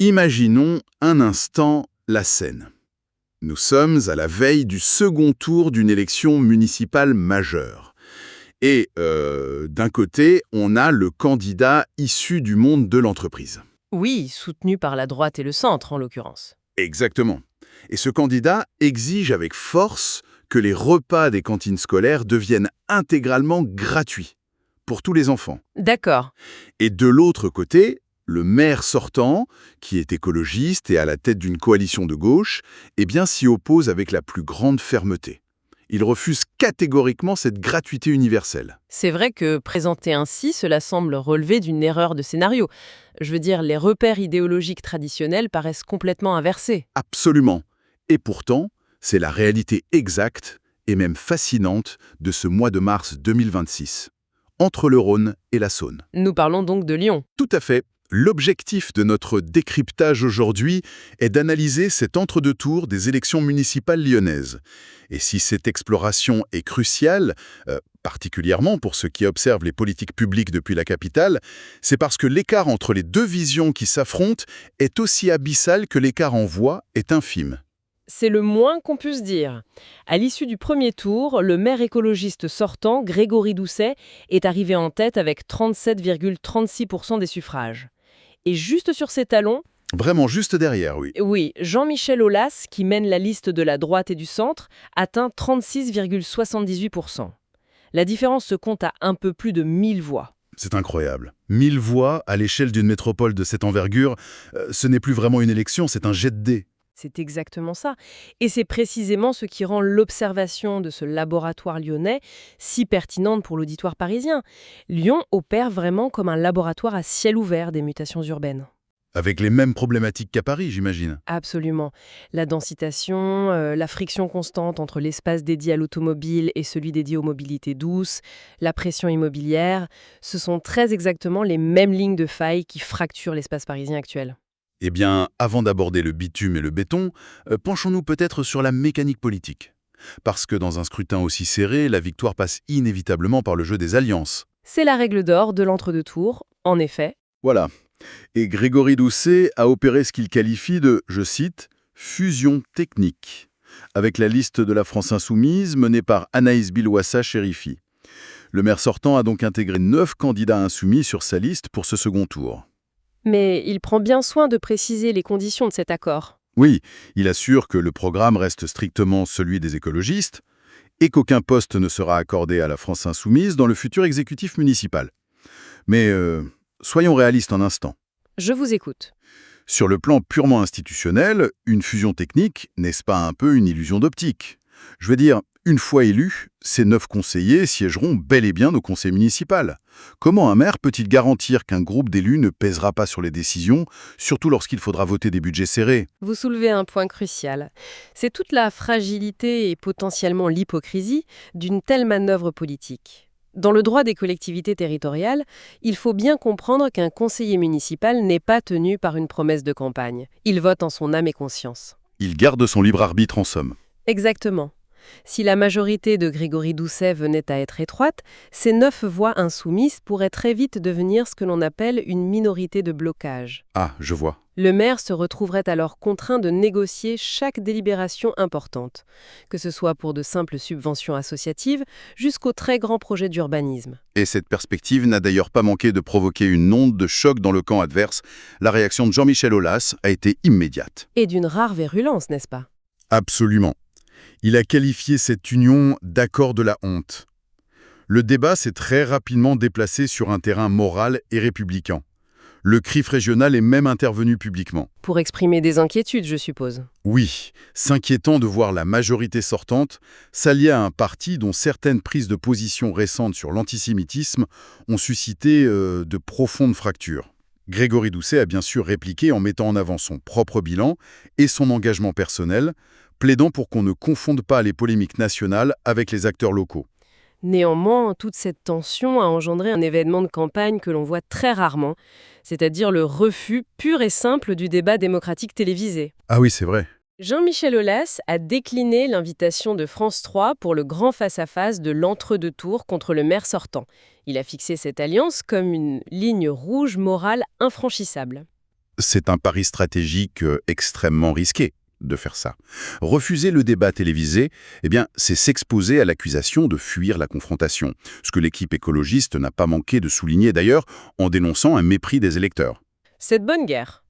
Imaginons un instant la scène. Nous sommes à la veille du second tour d'une élection municipale majeure. Et d'un côté, on a le candidat issu du monde de l'entreprise. Oui, soutenu par la droite et le centre, en l'occurrence. Exactement. Et ce candidat exige avec force que les repas des cantines scolaires deviennent intégralement gratuits pour tous les enfants. D'accord. Et de l'autre côté, le maire sortant, qui est écologiste et à la tête d'une coalition de gauche, s'y oppose avec la plus grande fermeté. Il refuse catégoriquement cette gratuité universelle. C'est vrai que présenté ainsi, cela semble relever d'une erreur de scénario. Je veux dire, les repères idéologiques traditionnels paraissent complètement inversés. Absolument. Et pourtant, c'est la réalité exacte et même fascinante de ce mois de mars 2026, entre le Rhône et la Saône. Nous parlons donc de Lyon. Tout à fait. L'objectif de notre décryptage aujourd'hui est d'analyser cet entre-deux-tours des élections municipales lyonnaises. Et si cette exploration est cruciale, particulièrement pour ceux qui observent les politiques publiques depuis la capitale, c'est parce que l'écart entre les deux visions qui s'affrontent est aussi abyssal que l'écart en voix est infime. C'est le moins qu'on puisse dire. À l'issue du premier tour, le maire écologiste sortant, Grégory Doucet, est arrivé en tête avec 37,36% des suffrages. Et juste sur ses talons, Vraiment juste derrière, oui. oui, Jean-Michel Aulas, qui mène la liste de la droite et du centre, atteint 36,78%. La différence se compte à un peu plus de 1000 voix. C'est incroyable. 1000 voix à l'échelle d'une métropole de cette envergure, ce n'est plus vraiment une élection, c'est un jet de dés. C'est exactement ça. Et c'est précisément ce qui rend l'observation de ce laboratoire lyonnais si pertinente pour l'auditoire parisien. Lyon opère vraiment comme un laboratoire à ciel ouvert des mutations urbaines. Avec les mêmes problématiques qu'à Paris, j'imagine. Absolument. La densitation, la friction constante entre l'espace dédié à l'automobile et celui dédié aux mobilités douces, la pression immobilière, ce sont très exactement les mêmes lignes de faille qui fracturent l'espace parisien actuel. Eh bien, avant d'aborder le bitume et le béton, penchons-nous peut-être sur la mécanique politique. Parce que dans un scrutin aussi serré, la victoire passe inévitablement par le jeu des alliances. C'est la règle d'or de l'entre-deux-tours, en effet. Voilà. Et Grégory Doucet a opéré ce qu'il qualifie de, je cite, « fusion technique », avec la liste de la France Insoumise menée par Anaïs Bilwassa-Chérifi. Le maire sortant a donc intégré 9 candidats insoumis sur sa liste pour ce second tour. Mais il prend bien soin de préciser les conditions de cet accord. Oui, il assure que le programme reste strictement celui des écologistes et qu'aucun poste ne sera accordé à la France Insoumise dans le futur exécutif municipal. Mais soyons réalistes un instant. Je vous écoute. Sur le plan purement institutionnel, une fusion technique, n'est-ce pas un peu une illusion d'optique? Je veux dire, une fois élus, ces 9 conseillers siégeront bel et bien au conseil municipal. Comment un maire peut-il garantir qu'un groupe d'élus ne pèsera pas sur les décisions, surtout lorsqu'il faudra voter des budgets serrés? Vous soulevez un point crucial. C'est toute la fragilité et potentiellement l'hypocrisie d'une telle manœuvre politique. Dans le droit des collectivités territoriales, il faut bien comprendre qu'un conseiller municipal n'est pas tenu par une promesse de campagne. Il vote en son âme et conscience. Il garde son libre arbitre en somme. Exactement. Si la majorité de Grégory Doucet venait à être étroite, ces 9 voix insoumises pourraient très vite devenir ce que l'on appelle une minorité de blocage. Ah, je vois. Le maire se retrouverait alors contraint de négocier chaque délibération importante, que ce soit pour de simples subventions associatives jusqu'aux très grands projets d'urbanisme. Et cette perspective n'a d'ailleurs pas manqué de provoquer une onde de choc dans le camp adverse. La réaction de Jean-Michel Aulas a été immédiate. Et d'une rare virulence, n'est-ce pas? Absolument. Il a qualifié cette union d'accord de la honte. Le débat s'est très rapidement déplacé sur un terrain moral et républicain. Le CRIF régional est même intervenu publiquement. Pour exprimer des inquiétudes, je suppose. Oui, s'inquiétant de voir la majorité sortante s'allier à un parti dont certaines prises de position récentes sur l'antisémitisme ont suscité de profondes fractures. Grégory Doucet a bien sûr répliqué en mettant en avant son propre bilan et son engagement personnel, plaidant pour qu'on ne confonde pas les polémiques nationales avec les acteurs locaux. Néanmoins, toute cette tension a engendré un événement de campagne que l'on voit très rarement, c'est-à-dire le refus pur et simple du débat démocratique télévisé. Ah oui, c'est vrai. Jean-Michel Aulas a décliné l'invitation de France 3 pour le grand face-à-face de l'entre-deux-tours contre le maire sortant. Il a fixé cette alliance comme une ligne rouge morale infranchissable. C'est un pari stratégique extrêmement risqué de faire ça. Refuser le débat télévisé, eh bien, c'est s'exposer à l'accusation de fuir la confrontation, ce que l'équipe écologiste n'a pas manqué de souligner d'ailleurs en dénonçant un mépris des électeurs. C'est de bonne guerre.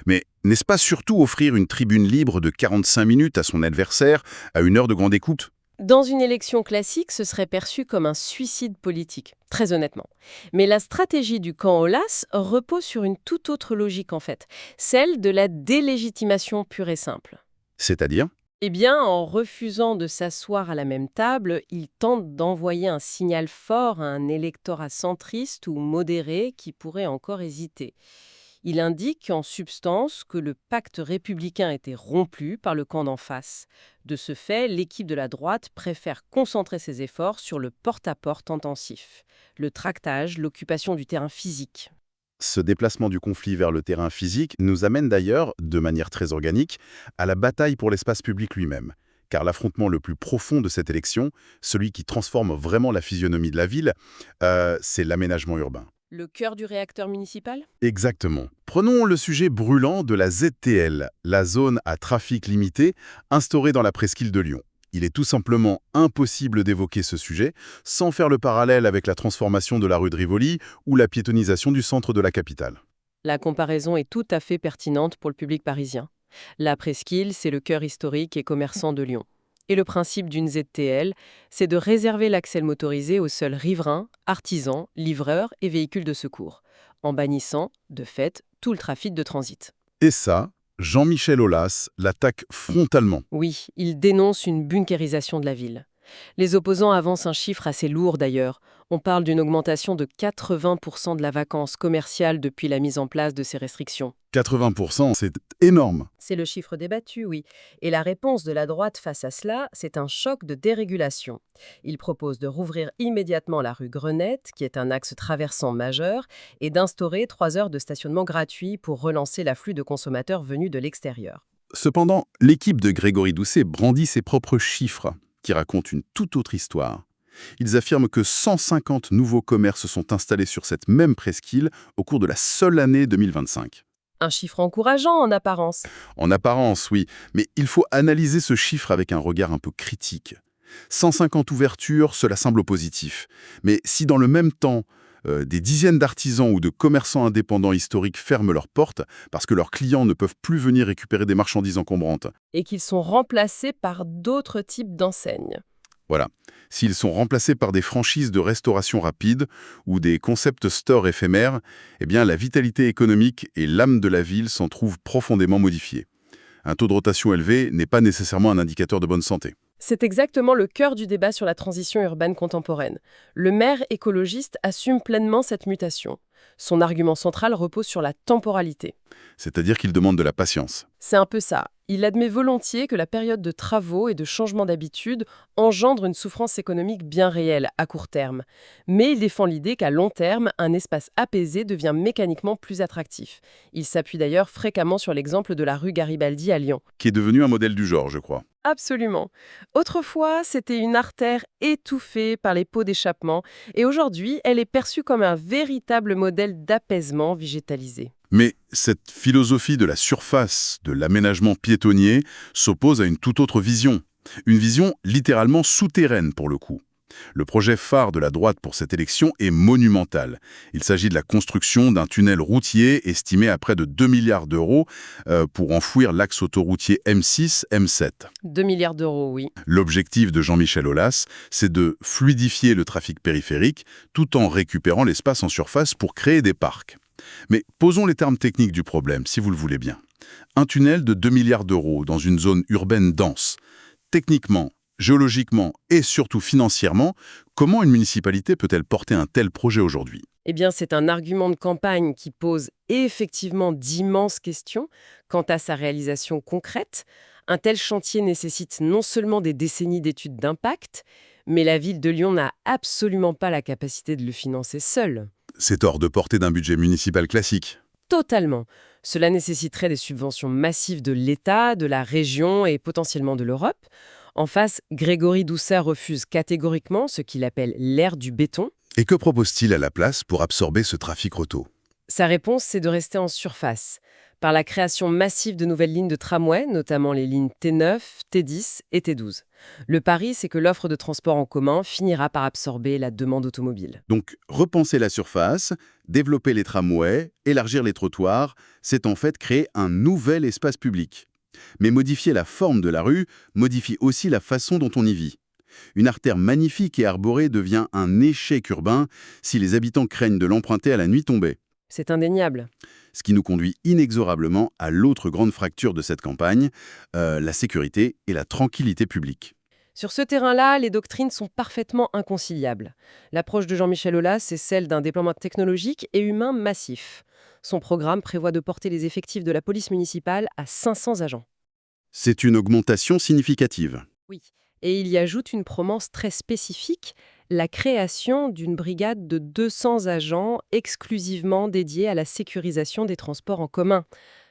Mais n'est-ce pas surtout offrir une tribune libre de 45 minutes à son adversaire à une heure de grande écoute? Dans une élection classique, ce serait perçu comme un suicide politique, très honnêtement. Mais la stratégie du camp Aulas repose sur une toute autre logique en fait, celle de la délégitimation pure et simple. C'est-à-dire? Eh bien, en refusant de s'asseoir à la même table, il tente d'envoyer un signal fort à un électorat centriste ou modéré qui pourrait encore hésiter. Il indique en substance que le pacte républicain était rompu par le camp d'en face. De ce fait, l'équipe de la droite préfère concentrer ses efforts sur le porte-à-porte intensif, le tractage, l'occupation du terrain physique. Ce déplacement du conflit vers le terrain physique nous amène d'ailleurs, de manière très organique, à la bataille pour l'espace public lui-même. Car l'affrontement le plus profond de cette élection, celui qui transforme vraiment la physionomie de la ville, c'est l'aménagement urbain. Le cœur du réacteur municipal? Exactement. Prenons le sujet brûlant de la ZTL, la zone à trafic limité, instaurée dans la presqu'île de Lyon. Il est tout simplement impossible d'évoquer ce sujet sans faire le parallèle avec la transformation de la rue de Rivoli ou la piétonisation du centre de la capitale. La comparaison est tout à fait pertinente pour le public parisien. La presqu'île, c'est le cœur historique et commerçant de Lyon. Et le principe d'une ZTL, c'est de réserver l'accès motorisé aux seuls riverains, artisans, livreurs et véhicules de secours, en bannissant, de fait, tout le trafic de transit. Et ça, Jean-Michel Aulas l'attaque frontalement. Oui, il dénonce une bunkérisation de la ville. Les opposants avancent un chiffre assez lourd d'ailleurs. On parle d'une augmentation de 80% de la vacance commerciale depuis la mise en place de ces restrictions. 80%, c'est énorme. C'est le chiffre débattu, oui. Et la réponse de la droite face à cela, c'est un choc de dérégulation. Il propose de rouvrir immédiatement la rue Grenette, qui est un axe traversant majeur, et d'instaurer 3 heures de stationnement gratuit pour relancer l'afflux de consommateurs venus de l'extérieur. Cependant, l'équipe de Grégory Doucet brandit ses propres chiffres, qui racontent une toute autre histoire. Ils affirment que 150 nouveaux commerces sont installés sur cette même presqu'île au cours de la seule année 2025. Un chiffre encourageant en apparence. En apparence, oui, mais il faut analyser ce chiffre avec un regard un peu critique. 150 ouvertures, cela semble positif. Mais si dans le même temps, des dizaines d'artisans ou de commerçants indépendants historiques ferment leurs portes parce que leurs clients ne peuvent plus venir récupérer des marchandises encombrantes, Et qu'ils sont remplacés par d'autres types d'enseignes. voilà. S'ils sont remplacés par des franchises de restauration rapide ou des concept stores éphémères, eh bien la vitalité économique et l'âme de la ville s'en trouvent profondément modifiées. Un taux de rotation élevé n'est pas nécessairement un indicateur de bonne santé. C'est exactement le cœur du débat sur la transition urbaine contemporaine. Le maire écologiste assume pleinement cette mutation. Son argument central repose sur la temporalité. C'est-à-dire qu'il demande de la patience. C'est un peu ça. Il admet volontiers que la période de travaux et de changement d'habitude engendre une souffrance économique bien réelle à court terme. Mais il défend l'idée qu'à long terme, un espace apaisé devient mécaniquement plus attractif. Il s'appuie d'ailleurs fréquemment sur l'exemple de la rue Garibaldi à Lyon. Qui est devenu un modèle du genre, je crois. Absolument. Autrefois, c'était une artère étouffée par les pots d'échappement et aujourd'hui, elle est perçue comme un véritable modèle d'apaisement végétalisé. Mais cette philosophie de la surface, de l'aménagement piétonnier, s'oppose à une toute autre vision. Une vision littéralement souterraine pour le coup. Le projet phare de la droite pour cette élection est monumental. Il s'agit de la construction d'un tunnel routier estimé à près de 2 milliards d'euros pour enfouir l'axe autoroutier M6-M7. 2 milliards d'euros, oui. L'objectif de Jean-Michel Aulas, c'est de fluidifier le trafic périphérique tout en récupérant l'espace en surface pour créer des parcs. Mais posons les termes techniques du problème, si vous le voulez bien. Un tunnel de 2 milliards d'euros dans une zone urbaine dense. Techniquement, géologiquement et surtout financièrement, comment une municipalité peut-elle porter un tel projet aujourd'hui? Eh bien, c'est un argument de campagne qui pose effectivement d'immenses questions quant à sa réalisation concrète. Un tel chantier nécessite non seulement des décennies d'études d'impact, mais la ville de Lyon n'a absolument pas la capacité de le financer seule. C'est hors de portée d'un budget municipal classique. Totalement. Cela nécessiterait des subventions massives de l'État, de la région et potentiellement de l'Europe. En face, Grégory Doucet refuse catégoriquement ce qu'il appelle l'ère du béton. Et que propose-t-il à la place pour absorber ce trafic roto? Sa réponse, c'est de rester en surface, par la création massive de nouvelles lignes de tramway, notamment les lignes T9, T10 et T12. Le pari, c'est que l'offre de transport en commun finira par absorber la demande automobile. Donc, repenser la surface, développer les tramways, élargir les trottoirs, c'est en fait créer un nouvel espace public. Mais modifier la forme de la rue modifie aussi la façon dont on y vit. Une artère magnifique et arborée devient un échec urbain si les habitants craignent de l'emprunter à la nuit tombée. C'est indéniable. Ce qui nous conduit inexorablement à l'autre grande fracture de cette campagne, la sécurité et la tranquillité publique. Sur ce terrain-là, les doctrines sont parfaitement inconciliables. L'approche de Jean-Michel Aulas, c'est celle d'un déploiement technologique et humain massif. Son programme prévoit de porter les effectifs de la police municipale à 500 agents. C'est une augmentation significative. Oui. Et il y ajoute une promesse très spécifique, la création d'une brigade de 200 agents exclusivement dédiés à la sécurisation des transports en commun,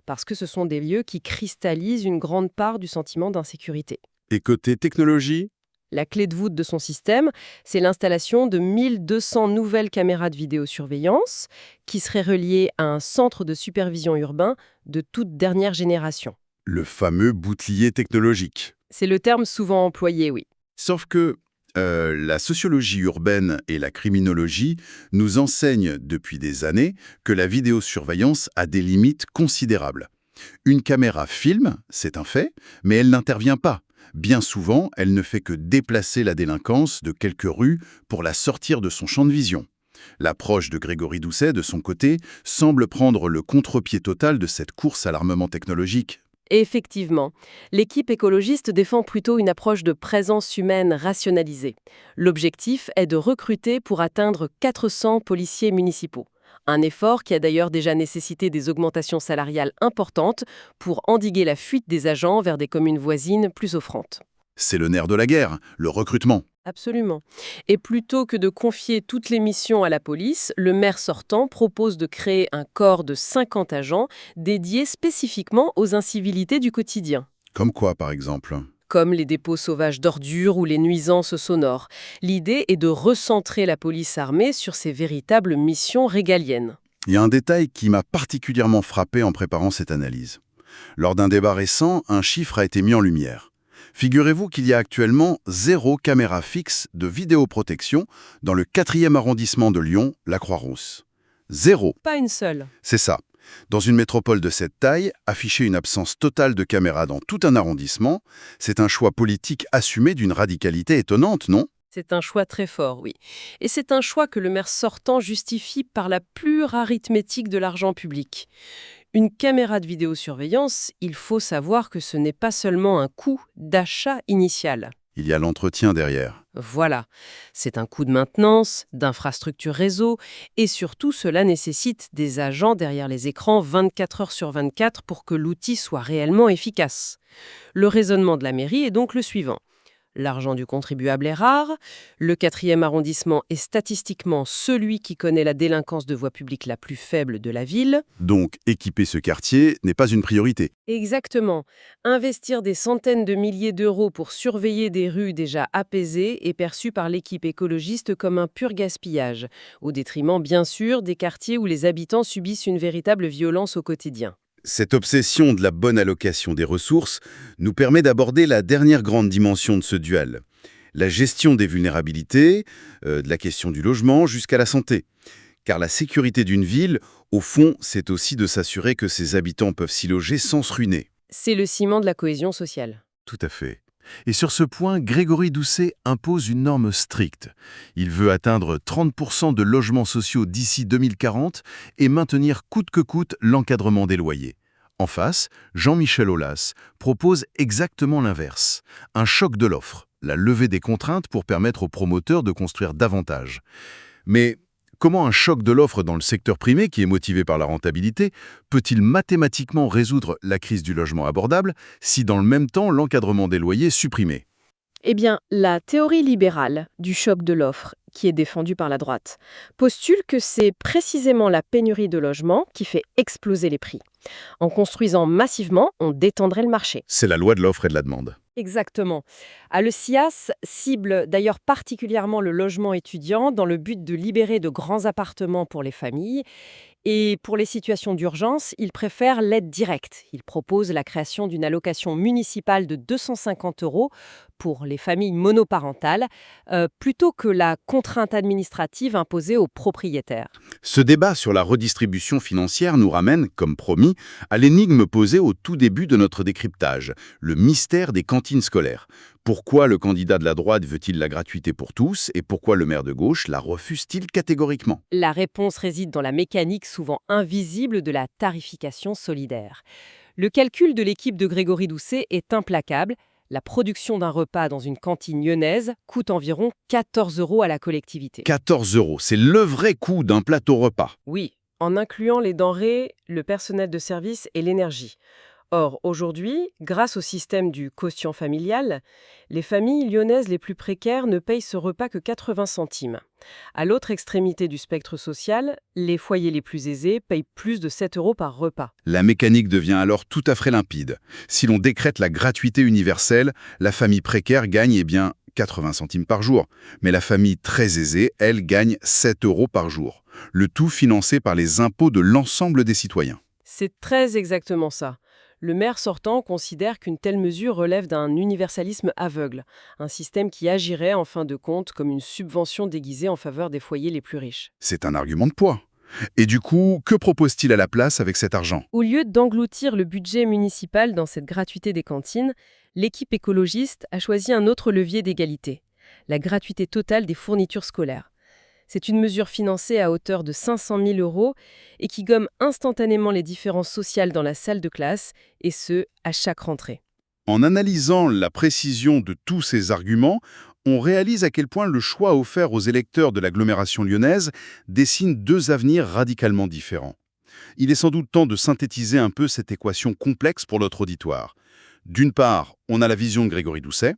parce que ce sont des lieux qui cristallisent une grande part du sentiment d'insécurité. Et côté technologie, La clé de voûte de son système, c'est l'installation de 1200 nouvelles caméras de vidéosurveillance qui seraient reliées à un centre de supervision urbain de toute dernière génération. le fameux bouclier technologique. C'est le terme souvent employé, oui. Sauf que la sociologie urbaine et la criminologie nous enseignent depuis des années que la vidéosurveillance a des limites considérables. Une caméra filme, c'est un fait, mais elle n'intervient pas. Bien souvent, elle ne fait que déplacer la délinquance de quelques rues pour la sortir de son champ de vision. L'approche de Grégory Doucet, de son côté, semble prendre le contre-pied total de cette course à l'armement technologique. Et effectivement, l'équipe écologiste défend plutôt une approche de présence humaine rationalisée. L'objectif est de recruter pour atteindre 400 policiers municipaux. Un effort qui a d'ailleurs déjà nécessité des augmentations salariales importantes pour endiguer la fuite des agents vers des communes voisines plus offrantes. C'est le nerf de la guerre, le recrutement. Absolument. Et plutôt que de confier toutes les missions à la police, le maire sortant propose de créer un corps de 50 agents dédiés spécifiquement aux incivilités du quotidien, Comme quoi, par exemple? comme les dépôts sauvages d'ordures ou les nuisances sonores. L'idée est de recentrer la police armée sur ses véritables missions régaliennes. Il y a un détail qui m'a particulièrement frappé en préparant cette analyse. Lors d'un débat récent, un chiffre a été mis en lumière. Figurez-vous qu'il y a actuellement 0 caméra fixe de vidéoprotection dans le 4e arrondissement de Lyon, la Croix-Rousse. 0. Pas une seule. C'est ça. Dans une métropole de cette taille, afficher une absence totale de caméras dans tout un arrondissement, c'est un choix politique assumé d'une radicalité étonnante, non? C'est un choix très fort, oui. Et c'est un choix que le maire sortant justifie par la pure arithmétique de l'argent public. Une caméra de vidéosurveillance, il faut savoir que ce n'est pas seulement un coût d'achat initial. Il y a l'entretien derrière. Voilà, c'est un coût de maintenance, d'infrastructure réseau, et surtout cela nécessite des agents derrière les écrans 24 heures sur 24 pour que l'outil soit réellement efficace. Le raisonnement de la mairie est donc le suivant. L'argent du contribuable est rare, le 4e arrondissement est statistiquement celui qui connaît la délinquance de voie publique la plus faible de la ville. Donc, équiper ce quartier n'est pas une priorité. Exactement. Investir des centaines de milliers d'euros pour surveiller des rues déjà apaisées est perçu par l'équipe écologiste comme un pur gaspillage, au détriment bien sûr des quartiers où les habitants subissent une véritable violence au quotidien. Cette obsession de la bonne allocation des ressources nous permet d'aborder la dernière grande dimension de ce duel. La gestion des vulnérabilités, de la question du logement jusqu'à la santé. Car la sécurité d'une ville, au fond, c'est aussi de s'assurer que ses habitants peuvent s'y loger sans se ruiner. C'est le ciment de la cohésion sociale. Tout à fait. Et sur ce point, Grégory Doucet impose une norme stricte. Il veut atteindre 30% de logements sociaux d'ici 2040 et maintenir coûte que coûte l'encadrement des loyers. En face, Jean-Michel Aulas propose exactement l'inverse. Un choc de l'offre, la levée des contraintes pour permettre aux promoteurs de construire davantage. Mais comment un choc de l'offre dans le secteur privé, qui est motivé par la rentabilité, peut-il mathématiquement résoudre la crise du logement abordable si dans le même temps l'encadrement des loyers est supprimé? Eh bien, la théorie libérale du choc de l'offre, qui est défendue par la droite, postule que c'est précisément la pénurie de logements qui fait exploser les prix. En construisant massivement, on détendrait le marché. C'est la loi de l'offre et de la demande. Exactement. Le SIAS cible d'ailleurs particulièrement le logement étudiant dans le but de libérer de grands appartements pour les familles. Et pour les situations d'urgence, il préfère l'aide directe. Il propose la création d'une allocation municipale de 250 € pour les familles monoparentales, plutôt que la contrainte administrative imposée aux propriétaires. Ce débat sur la redistribution financière nous ramène, comme promis, à l'énigme posée au tout début de notre décryptage, le mystère des cantines scolaires. Pourquoi le candidat de la droite veut-il la gratuité pour tous et pourquoi le maire de gauche la refuse-t-il catégoriquement? La réponse réside dans la mécanique souvent invisible de la tarification solidaire. Le calcul de l'équipe de Grégory Doucet est implacable. La production d'un repas dans une cantine lyonnaise coûte environ 14 € à la collectivité. 14 €, c'est le vrai coût d'un plateau repas. Oui, en incluant les denrées, le personnel de service et l'énergie. Or, aujourd'hui, grâce au système du quotient familial, les familles lyonnaises les plus précaires ne payent ce repas que 80 centimes. À l'autre extrémité du spectre social, les foyers les plus aisés payent plus de 7 € par repas. La mécanique devient alors tout à fait limpide. Si l'on décrète la gratuité universelle, la famille précaire gagne 80 centimes par jour. Mais la famille très aisée, elle, gagne 7 € par jour. Le tout financé par les impôts de l'ensemble des citoyens. C'est très exactement ça. Le maire sortant considère qu'une telle mesure relève d'un universalisme aveugle, un système qui agirait en fin de compte comme une subvention déguisée en faveur des foyers les plus riches. C'est un argument de poids. Et du coup, que propose-t-il à la place avec cet argent? Au lieu d'engloutir le budget municipal dans cette gratuité des cantines, l'équipe écologiste a choisi un autre levier d'égalité, la gratuité totale des fournitures scolaires. C'est une mesure financée à hauteur de 500 000 € et qui gomme instantanément les différences sociales dans la salle de classe, et ce, à chaque rentrée. En analysant la précision de tous ces arguments, on réalise à quel point le choix offert aux électeurs de l'agglomération lyonnaise dessine deux avenirs radicalement différents. Il est sans doute temps de synthétiser un peu cette équation complexe pour notre auditoire. D'une part, on a la vision de Grégory Doucet,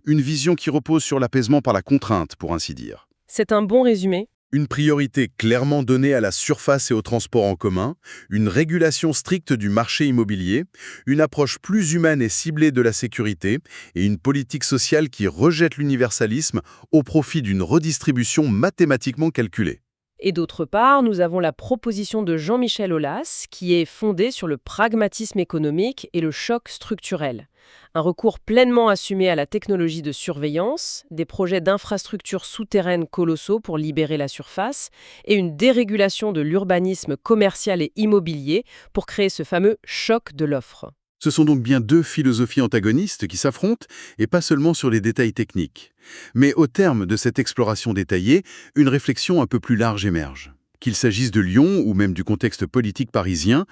une vision qui repose sur l'apaisement par la contrainte, pour ainsi dire. C'est un bon résumé. Une priorité clairement donnée à la surface et au transport en commun, une régulation stricte du marché immobilier, une approche plus humaine et ciblée de la sécurité et une politique sociale qui rejette l'universalisme au profit d'une redistribution mathématiquement calculée. Et d'autre part, nous avons la proposition de Jean-Michel Aulas, qui est fondée sur le pragmatisme économique et le choc structurel. Un recours pleinement assumé à la technologie de surveillance, des projets d'infrastructures souterraines colossaux pour libérer la surface, et une dérégulation de l'urbanisme commercial et immobilier pour créer ce fameux choc de l'offre. Ce sont donc bien deux philosophies antagonistes qui s'affrontent, et pas seulement sur les détails techniques. Mais au terme de cette exploration détaillée, une réflexion un peu plus large émerge. Qu'il s'agisse de Lyon ou même du contexte politique parisien,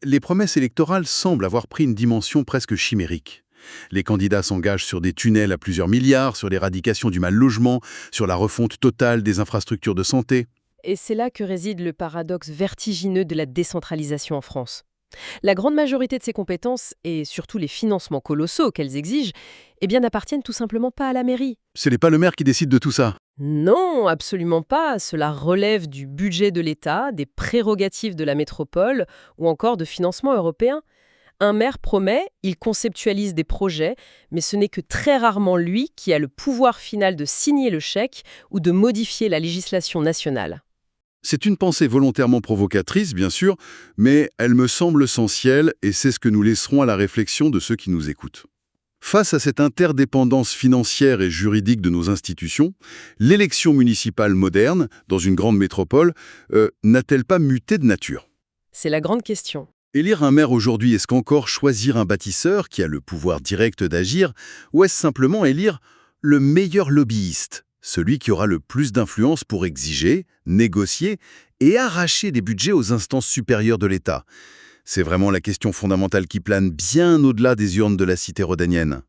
les promesses électorales semblent avoir pris une dimension presque chimérique. Les candidats s'engagent sur des tunnels à plusieurs milliards, sur l'éradication du mal-logement, sur la refonte totale des infrastructures de santé. Et c'est là que réside le paradoxe vertigineux de la décentralisation en France. La grande majorité de ces compétences, et surtout les financements colossaux qu'elles exigent, n'appartiennent tout simplement pas à la mairie. Ce n'est pas le maire qui décide de tout ça. Non, absolument pas. Cela relève du budget de l'État, des prérogatives de la métropole ou encore de financements européens. Un maire promet, il conceptualise des projets, mais ce n'est que très rarement lui qui a le pouvoir final de signer le chèque ou de modifier la législation nationale. C'est une pensée volontairement provocatrice, bien sûr, mais elle me semble essentielle et c'est ce que nous laisserons à la réflexion de ceux qui nous écoutent. Face à cette interdépendance financière et juridique de nos institutions, l'élection municipale moderne, dans une grande métropole, n'a-t-elle pas muté de nature? C'est la grande question. Élire un maire aujourd'hui, est-ce qu'encore choisir un bâtisseur qui a le pouvoir direct d'agir, ou est-ce simplement élire le meilleur lobbyiste? Celui qui aura le plus d'influence pour exiger, négocier et arracher des budgets aux instances supérieures de l'État. C'est vraiment la question fondamentale qui plane bien au-delà des urnes de la cité rhodanienne.